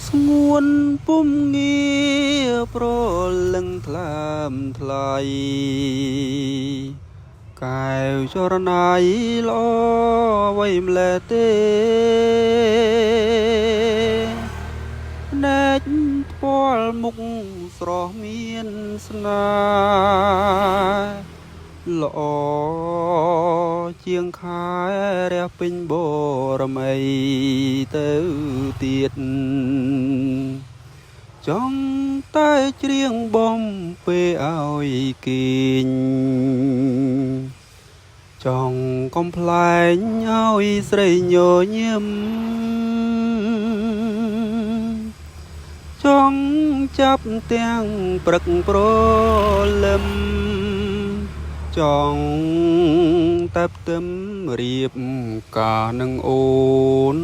ស្ងួនពុំងារប្រលឹងថ្លើមថ្លៃកែវចរណៃល្អអ្វីម្លេះទេណែកផ្ពាល់មុខស្រស់មានស្នេហ៍ល្អជាងខែរះពេញបរមីទៅទៀតចង់តែច្រៀងបំពេលឲ្យគេងចង់កំប្លែងឲ្យស្រីញញឹមចង់ចាប់ទាំងព្រឹកព្រលឹមចង់តែផ្ទឹមរៀបការនឹងអូន